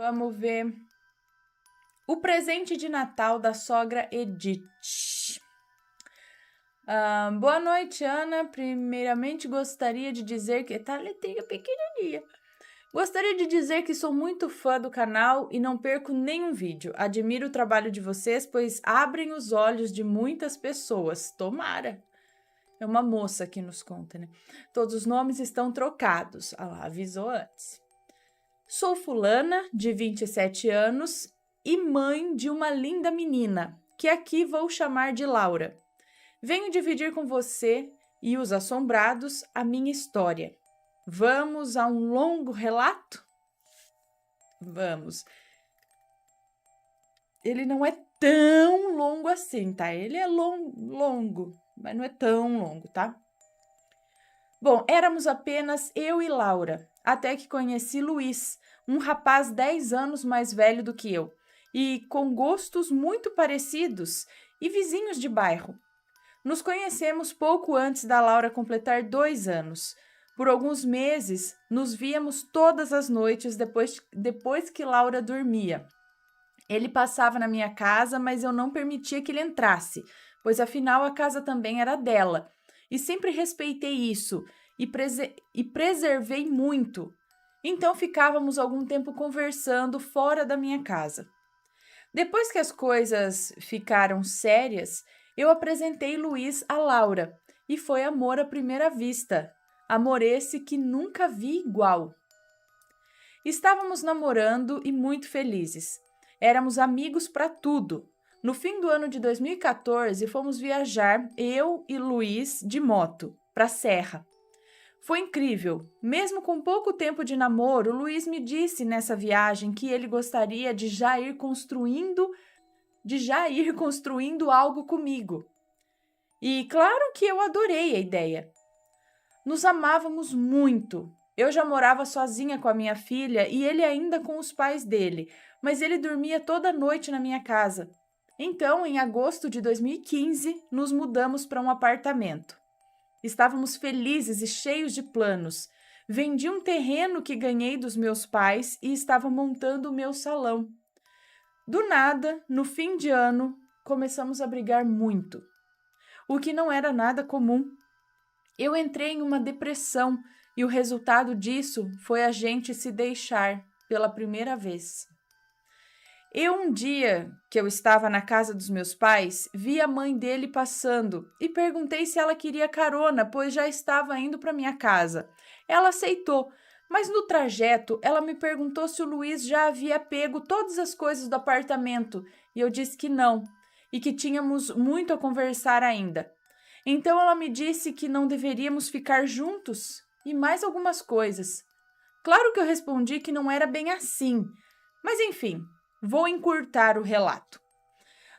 Vamos ver o presente de Natal da sogra Edith. Boa noite, Ana. Primeiramente, gostaria de dizer que... Tá, letrinha pequenininha. Gostaria de dizer que sou muito fã do canal e não perco nenhum vídeo. Admiro o trabalho de vocês, pois abrem os olhos de muitas pessoas. Tomara! É uma moça que nos conta, né? Todos os nomes estão trocados. Ah lá, avisou antes. Sou fulana, de 27 anos, e mãe de uma linda menina, que aqui vou chamar de Laura. Venho dividir com você e os assombrados a minha história. Vamos a um longo relato? Vamos. Ele não é tão longo assim, tá? Ele é longo, mas não é tão longo, tá? Bom, éramos apenas eu e Laura, até que conheci Luiz, um rapaz 10 anos mais velho do que eu, e com gostos muito parecidos e vizinhos de bairro. Nos conhecemos pouco antes da Laura completar 2 anos. Por alguns meses, nos víamos todas as noites depois que Laura dormia. Ele passava na minha casa, mas eu não permitia que ele entrasse, pois afinal a casa também era dela. E sempre respeitei isso e preservei muito. Então ficávamos algum tempo conversando fora da minha casa. Depois que as coisas ficaram sérias, eu apresentei Luiz a Laura e foi amor à primeira vista. Amor esse que nunca vi igual. Estávamos namorando e muito felizes. Éramos amigos para tudo. No fim do ano de 2014, fomos viajar, eu e Luiz, de moto, para a Serra. Foi incrível. Mesmo com pouco tempo de namoro, Luiz me disse nessa viagem que ele gostaria de já ir construindo algo comigo. E claro que eu adorei a ideia. Nos amávamos muito. Eu já morava sozinha com a minha filha e ele ainda com os pais dele, mas ele dormia toda noite na minha casa. Então, em agosto de 2015, nos mudamos para um apartamento. Estávamos felizes e cheios de planos. Vendi um terreno que ganhei dos meus pais e estava montando o meu salão. Do nada, no fim de ano, começamos a brigar muito, o que não era nada comum. Eu entrei em uma depressão e o resultado disso foi a gente se deixar pela primeira vez. Um dia que eu estava na casa dos meus pais, vi a mãe dele passando e perguntei se ela queria carona, pois já estava indo para minha casa. Ela aceitou, mas no trajeto ela me perguntou se o Luiz já havia pego todas as coisas do apartamento e eu disse que não e que tínhamos muito a conversar ainda. Então ela me disse que não deveríamos ficar juntos e mais algumas coisas. Claro que eu respondi que não era bem assim, mas enfim, vou encurtar o relato.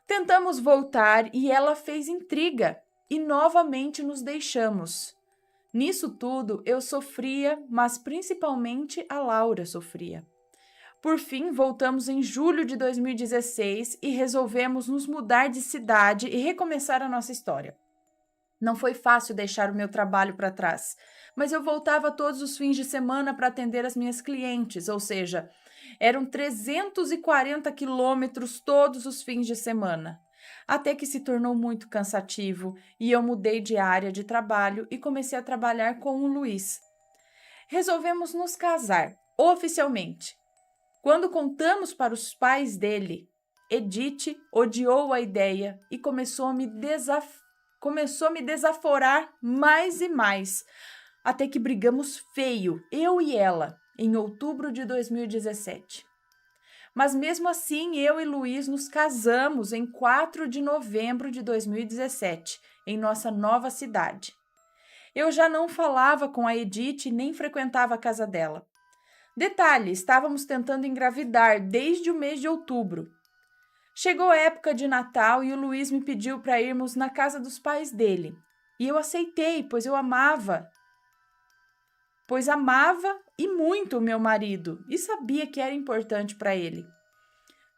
Tentamos voltar e ela fez intriga e novamente nos deixamos. Nisso tudo eu sofria, mas principalmente a Laura sofria. Por fim, voltamos em julho de 2016 e resolvemos nos mudar de cidade e recomeçar a nossa história. Não foi fácil deixar o meu trabalho para trás, mas eu voltava todos os fins de semana para atender as minhas clientes, ou seja, eram 340 quilômetros todos os fins de semana. Até que se tornou muito cansativo e eu mudei de área de trabalho e comecei a trabalhar com o Luiz. Resolvemos nos casar, oficialmente. Quando contamos para os pais dele, Edith odiou a ideia e começou a me desaforar mais e mais, até que brigamos feio, eu e ela, em outubro de 2017. Mas mesmo assim, eu e Luiz nos casamos em 4 de novembro de 2017, em nossa nova cidade. Eu já não falava com a Edith e nem frequentava a casa dela. Detalhe, estávamos tentando engravidar desde o mês de outubro. Chegou a época de Natal e o Luiz me pediu para irmos na casa dos pais dele. E eu aceitei, pois amava e muito o meu marido e sabia que era importante para ele.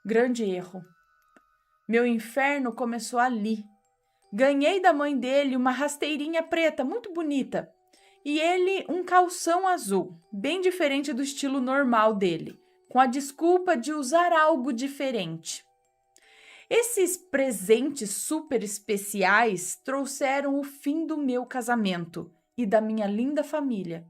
Grande erro. Meu inferno começou ali. Ganhei da mãe dele uma rasteirinha preta muito bonita e ele um calção azul, bem diferente do estilo normal dele, com a desculpa de usar algo diferente. Esses presentes super especiais trouxeram o fim do meu casamento e da minha linda família.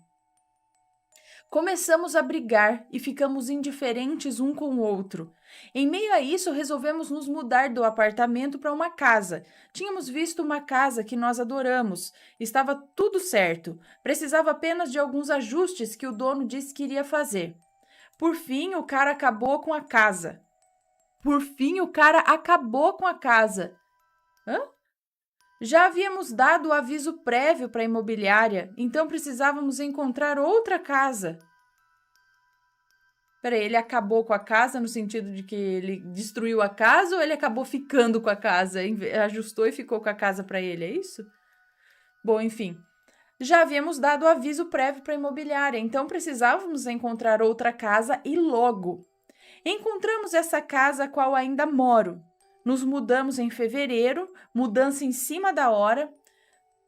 Começamos a brigar e ficamos indiferentes um com o outro. Em meio a isso, resolvemos nos mudar do apartamento para uma casa. Tínhamos visto uma casa que nós adoramos. Estava tudo certo. Precisava apenas de alguns ajustes que o dono disse que iria fazer. Por fim, o cara acabou com a casa. Hã? Já havíamos dado o aviso prévio para a imobiliária, então precisávamos encontrar outra casa. Peraí, ele acabou com a casa no sentido de que ele destruiu a casa ou ele acabou ficando com a casa? Ajustou e ficou com a casa para ele, é isso? Bom, enfim. Já havíamos dado o aviso prévio para a imobiliária, então precisávamos encontrar outra casa e logo. Encontramos essa casa a qual ainda moro. Nos mudamos em fevereiro, mudança em cima da hora,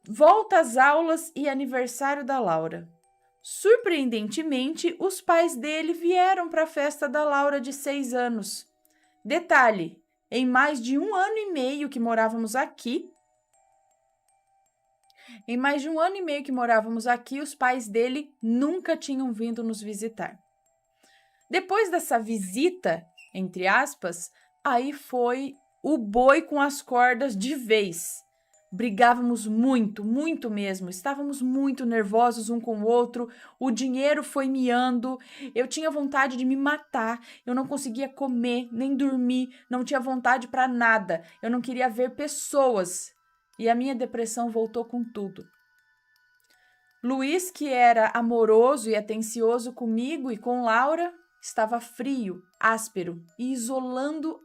volta às aulas e aniversário da Laura. Surpreendentemente, os pais dele vieram para a festa da Laura de 6 anos. Detalhe, em mais de 1 ano e meio que morávamos aqui, os pais dele nunca tinham vindo nos visitar. Depois dessa visita, entre aspas, aí foi o boi com as cordas de vez. Brigávamos muito, muito mesmo. Estávamos muito nervosos um com o outro. O dinheiro foi miando. Eu tinha vontade de me matar. Eu não conseguia comer, nem dormir. Não tinha vontade para nada. Eu não queria ver pessoas. E a minha depressão voltou com tudo. Luiz, que era amoroso e atencioso comigo e com Laura, estava frio, áspero e isolado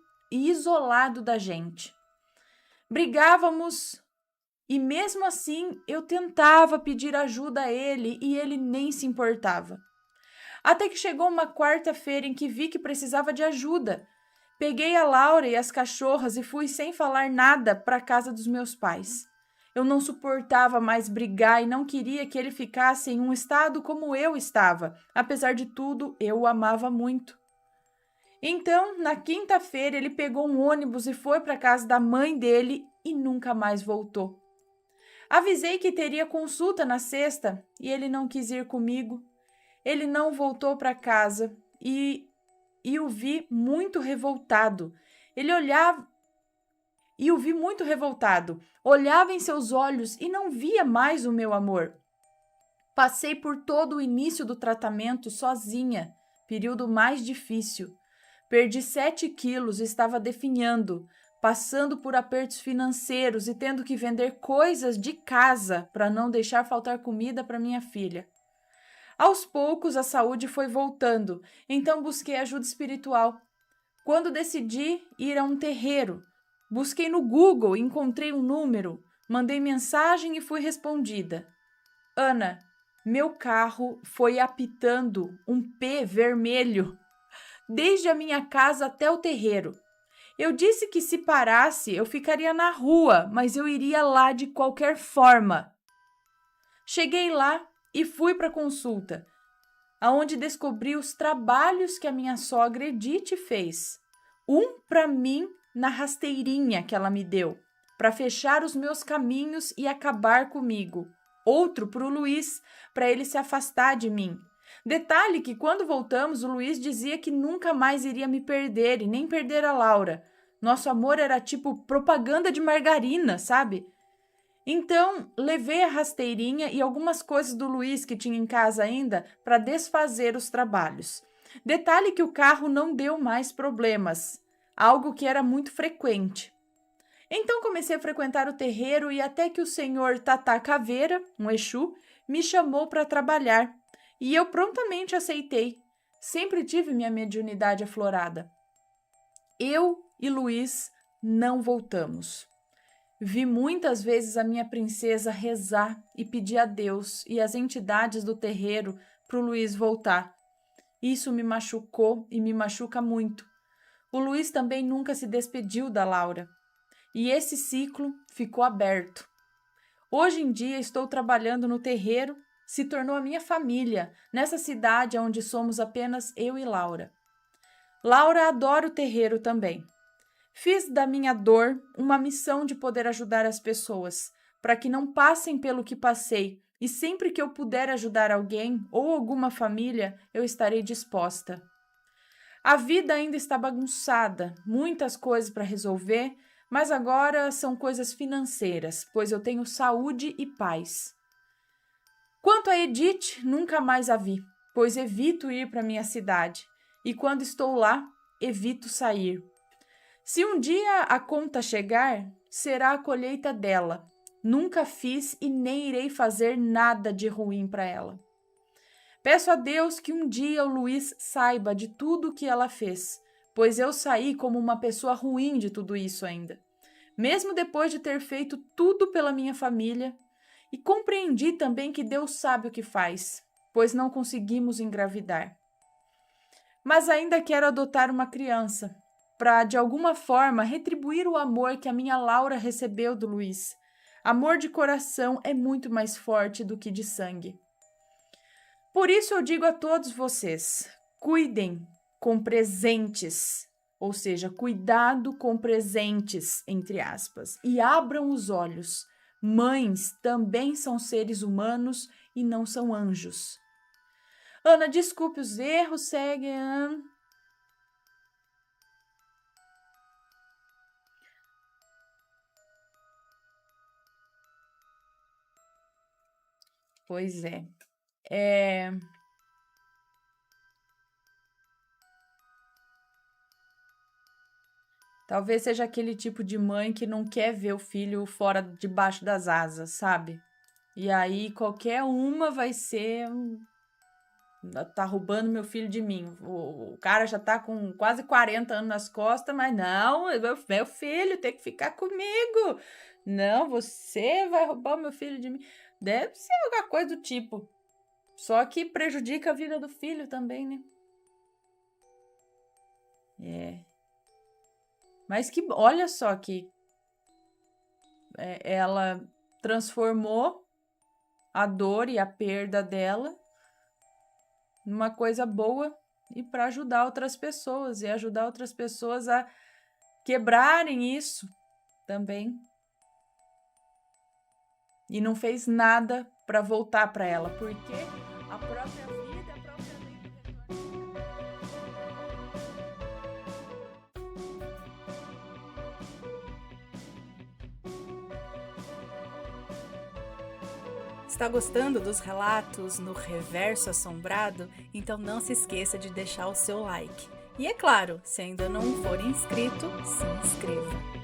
da gente. Brigávamos e mesmo assim eu tentava pedir ajuda a ele e ele nem se importava. Até que chegou uma quarta-feira em que vi que precisava de ajuda. Peguei a Laura e as cachorras e fui sem falar nada para a casa dos meus pais. Eu não suportava mais brigar e não queria que ele ficasse em um estado como eu estava. Apesar de tudo, eu o amava muito. Então, na quinta-feira, ele pegou um ônibus e foi para a casa da mãe dele e nunca mais voltou. Avisei que teria consulta na sexta e ele não quis ir comigo. Ele não voltou para casa e o vi muito revoltado. Olhava em seus olhos e não via mais o meu amor. Passei por todo o início do tratamento sozinha, período mais difícil. Perdi 7 quilos e estava definhando, passando por apertos financeiros e tendo que vender coisas de casa para não deixar faltar comida para minha filha. Aos poucos, a saúde foi voltando, então busquei ajuda espiritual. Quando decidi ir a um terreiro, busquei no Google, encontrei um número, mandei mensagem e fui respondida. Ana, meu carro foi apitando um P vermelho desde a minha casa até o terreiro. Eu disse que se parasse, eu ficaria na rua, mas eu iria lá de qualquer forma. Cheguei lá e fui para a consulta, aonde descobri os trabalhos que a minha sogra Edith fez. Um para mim na rasteirinha que ela me deu, para fechar os meus caminhos e acabar comigo. Outro para o Luiz, para ele se afastar de mim. Detalhe que quando voltamos, o Luiz dizia que nunca mais iria me perder e nem perder a Laura. Nosso amor era tipo propaganda de margarina, sabe? Então, levei a rasteirinha e algumas coisas do Luiz que tinha em casa ainda para desfazer os trabalhos. Detalhe que o carro não deu mais problemas, algo que era muito frequente. Então comecei a frequentar o terreiro e até que o senhor Tatá Caveira, um Exu, me chamou para trabalhar. E eu prontamente aceitei. Sempre tive minha mediunidade aflorada. Eu e Luiz não voltamos. Vi muitas vezes a minha princesa rezar e pedir a Deus e as entidades do terreiro para o Luiz voltar. Isso me machucou e me machuca muito. O Luiz também nunca se despediu da Laura. E esse ciclo ficou aberto. Hoje em dia estou trabalhando no terreiro, se tornou a minha família, nessa cidade onde somos apenas eu e Laura. Laura adora o terreiro também. Fiz da minha dor uma missão de poder ajudar as pessoas, para que não passem pelo que passei, e sempre que eu puder ajudar alguém ou alguma família, eu estarei disposta. A vida ainda está bagunçada, muitas coisas para resolver, mas agora são coisas financeiras, pois eu tenho saúde e paz. Quanto a Edith, nunca mais a vi, pois evito ir para minha cidade, e quando estou lá, evito sair. Se um dia a conta chegar, será a colheita dela. Nunca fiz e nem irei fazer nada de ruim para ela. Peço a Deus que um dia o Luiz saiba de tudo o que ela fez, pois eu saí como uma pessoa ruim de tudo isso ainda. Mesmo depois de ter feito tudo pela minha família, e compreendi também que Deus sabe o que faz, pois não conseguimos engravidar. Mas ainda quero adotar uma criança, para de alguma forma retribuir o amor que a minha Laura recebeu do Luiz. Amor de coração é muito mais forte do que de sangue. Por isso eu digo a todos vocês, cuidem com presentes, ou seja, cuidado com presentes, entre aspas, e abram os olhos. Mães também são seres humanos e não são anjos. Ana, desculpe os erros, segue. Pois é. Talvez seja aquele tipo de mãe que não quer ver o filho fora debaixo das asas, sabe? E aí qualquer uma vai ser. Tá roubando meu filho de mim. O cara já tá com quase 40 anos nas costas, mas não, meu filho tem que ficar comigo. Não, você vai roubar o meu filho de mim. Deve ser alguma coisa do tipo. Só que prejudica a vida do filho também, né? Mas que olha só que ela transformou a dor e a perda dela numa coisa boa e para ajudar outras pessoas e ajudar outras pessoas a quebrarem isso também. E não fez nada para voltar para ela, porque a própria vida, a própria lei do retorno. Está gostando dos relatos no Reverso Assombrado? Então não se esqueça de deixar o seu like. E é claro, se ainda não for inscrito, se inscreva.